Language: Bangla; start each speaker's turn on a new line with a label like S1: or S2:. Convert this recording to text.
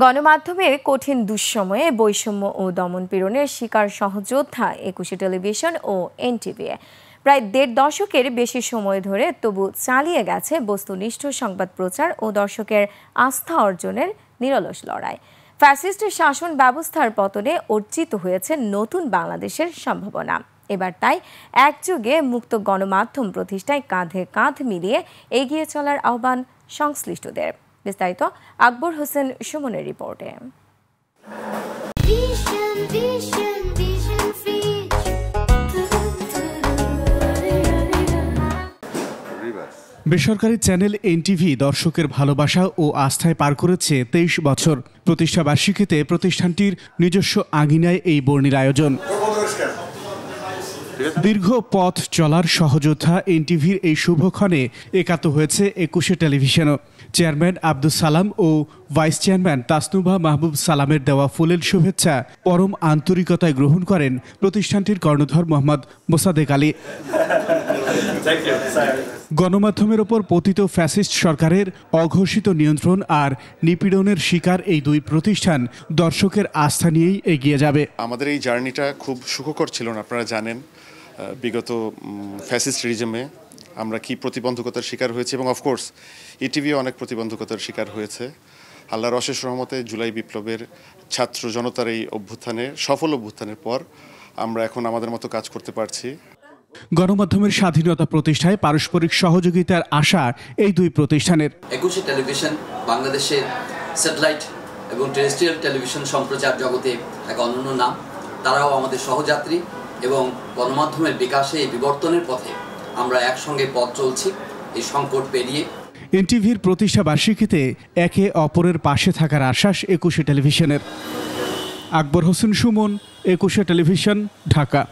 S1: গণমাধ্যমের কঠিন দুঃসময়ে বৈষম্য ও দমনপীড়নের শিকার সহযোদ্ধা ২১শে টেলিভিশন ও এনটিভি প্রায় দেড় দশকের বেশি সময় ধরে তবু চালিয়ে গেছে বস্তুনিষ্ঠ সংবাদ প্রচার ও দর্শকের আস্থা অর্জনের নিরলস লড়াই। ফ্যাসিস্ট শাসন ব্যবস্থার পতনে অর্জিত হয়েছে নতুন বাংলাদেশের সম্ভাবনা। এবার তাই একযোগে মুক্ত গণমাধ্যম প্রতিষ্ঠায় কাঁধে কাঁধ মিলিয়ে এগিয়ে চলার আহ্বান সংশ্লিষ্টদের। বিস্তারিত আকবর হোসেন সুমনের রিপোর্টে।
S2: বেসরকারি চ্যানেল এনটিভি দর্শকের ভালোবাসা ও আস্থায় পার করেছে ২৩ বছর। প্রতিষ্ঠা বার্ষিকীতে প্রতিষ্ঠানটির নিজস্ব আঙিনায় এই বর্ণিল আয়োজন। দীর্ঘ পথ চলার সহযোদ্ধা এনটিভির এই শুভক্ষণে একাত্ম হয়েছে ২১শে টেলিভিশনও। চেয়ারম্যান আব্দুস সালাম ও ভাইস চেয়ারম্যান তাসনুভা মাহবুব সালামের দেওয়া ফুলেল শুভেচ্ছা পরম আন্তরিকতায় গ্রহণ করেন প্রতিষ্ঠানটির কর্ণধার মোহাম্মদ মোসাদ্দেক আলী। গণমাধ্যমের ওপর পতিত ফ্যাসিস্ট সরকারের অঘোষিত নিয়ন্ত্রণ আর নিপীড়নের শিকার এই দুই প্রতিষ্ঠান দর্শকের আস্থা নিয়েই এগিয়ে যাবে।
S3: আমাদের এই জার্নিটা খুব সুখকর ছিল না। আপনারা জানেন বিগত ফ্যাসিস্ট রিজিমে আমরা কি প্রতিবন্ধকতার শিকার হয়েছি, এবং অফকোর্স ইটিভিও অনেক প্রতিবন্ধকতার শিকার হয়েছে। আল্লাহর অশেষ রহমতে জুলাই বিপ্লবের ছাত্র জনতার এই অভ্যুত্থানের সফল অভ্যুত্থানের পর আমরা এখন আমাদের মতো কাজ করতে পারছি।
S2: গণমাধ্যমের স্বাধীনতা প্রতিষ্ঠায় পারস্পরিক সহযোগিতার আশা এই দুই প্রতিষ্ঠানের।
S4: ২১শে টেলিভিশন বাংলাদেশের স্যাটেলাইট এবং টেরেস্ট্রিয়াল টেলিভিশন সম্প্রচার জগতে এক অনন্য নাম। তারাও আমাদের সহযাত্রী এবং গণমাধ্যমের বিকাশে এই বিবর্তনের পথে আমরা একসঙ্গে পথ চলছি এই সংকট পেরিয়ে।
S2: এনটিভির প্রতিষ্ঠা বার্ষিকীতে একে অপরের পাশে থাকার আশ্বাস ২১শে টেলিভিশনের। আকবর হোসেন সুমন, ২১শে টেলিভিশন, ঢাকা।